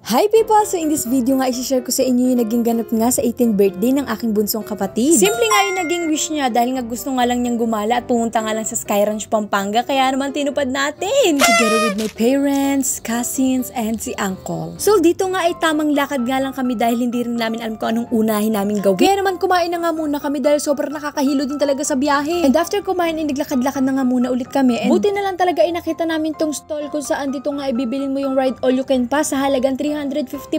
Hi people! So in this video nga, isi-share ko sa inyo yung naging ganap nga sa 18th birthday ng aking bunsong kapatid. Simple nga yung naging wish niya dahil nga gusto nga lang niyang gumala at pumunta nga lang sa Sky Ranch, Pampanga. Kaya naman tinupad natin! Together with my parents, cousins, and si uncle. So dito nga ay tamang lakad nga lang kami dahil hindi rin namin alam kung anong unahin namin gawin. Kaya naman kumain na nga muna kami dahil sobrang nakakahilo din talaga sa biyahe. And after kumain, naglakad-lakad na nga muna ulit kami. And buti na lang talaga nakita namin tong stall kung saan dito nga ibibiling mo yung ride all you can pass sa halagang 350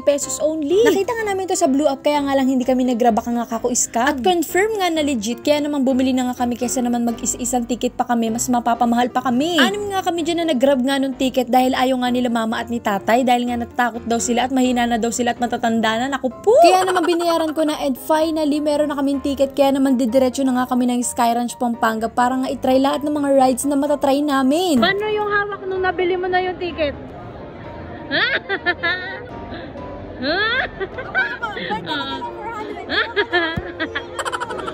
pesos only. Nakita nga namin to sa Blue Up kaya nga lang hindi kami nagrab baka nga kako-scam. At confirm nga na legit kaya naman bumili na nga kami kaysa naman mag-isang ticket pa kami, mas mapapamahal pa kami. Anim nga kami dyan na nag-grab nga nung ticket dahil ayaw nga nila mama at ni tatay dahil nga natatakot daw sila at mahina na daw sila at matatanda na. Naku po! Kaya naman binayaran ko na and finally meron na kaming ticket kaya naman didiretso na nga kami ng Sky Ranch, Pampanga para nga itry lahat ng mga rides na matatry namin. Paano yung hawak nung nabili mo na yung ticket?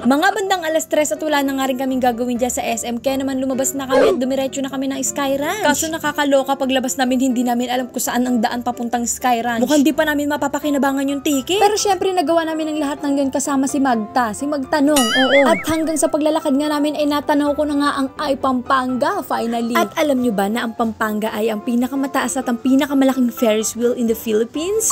Mga bandang alas 3 at wala na nga rin kaming gagawin dyan sa SM kaya naman lumabas na kami at dumiretso na kami ng Sky Ranch. Kaso nakakaloka paglabas namin hindi namin alam kung saan ang daan papuntang Sky Ranch. Mukhang di pa namin mapapakinabangan yung ticket. Pero syempre nagawa namin ang lahat ng yun kasama si Magta, si Magtanong. Oo. At hanggang sa paglalakad nga namin ay natanaw ko na nga ang Pampanga finally. At alam nyo ba na ang Pampanga ay ang pinakamataas at ang pinakamalaking Ferris wheel in the Philippines?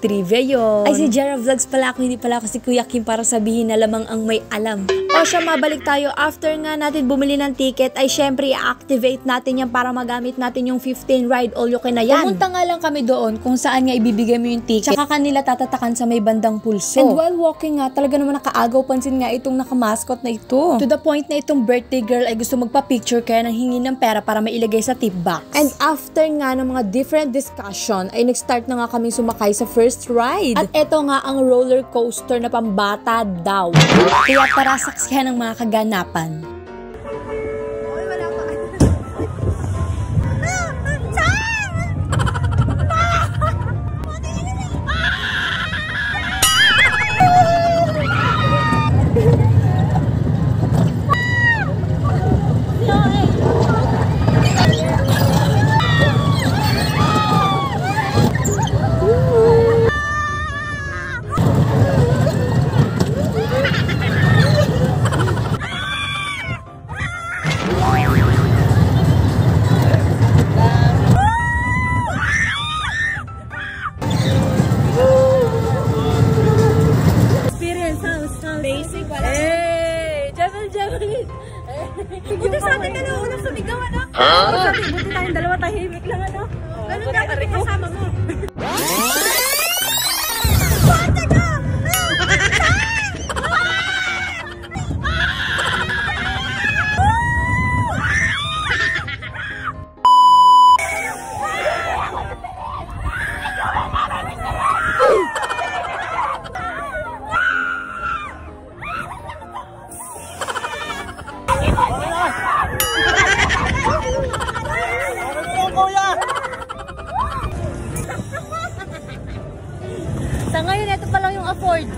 Trivia yun. Ay si Jara Vlogs pala ako, hindi pala ako si Kuya Kim para sabihin na lamang ang may alam. O siya, mabalik tayo. After nga natin bumili ng ticket, ay syempre i-activate natin yan para magamit natin yung 15 ride all you can na yan. Pumunta nga lang kami doon kung saan nga ibibigay mo yung ticket. Tsaka kanila tatatakan sa may bandang pulso. And while walking nga, talaga naman nakaagaw pansin nga itong nakamaskot na ito. To the point na itong birthday girl ay gusto magpa-picture kaya nang hingi ng pera para mailagay sa tip box. And after nga ng mga different discussion, ay nag-start na nga kaming sumakay sa first ride. At eto nga ang roller coaster na pambata daw. Kaya tara saksihan ng mga kaganapan. Basic, wala. Hey! Jabal! Buti sa atin dalawa unang sumigaw, ano? Buti tayong dalawa tahimik lang, ano? Ganun dapat kasama mo. Sa ngayon, ito pa lang yung afford.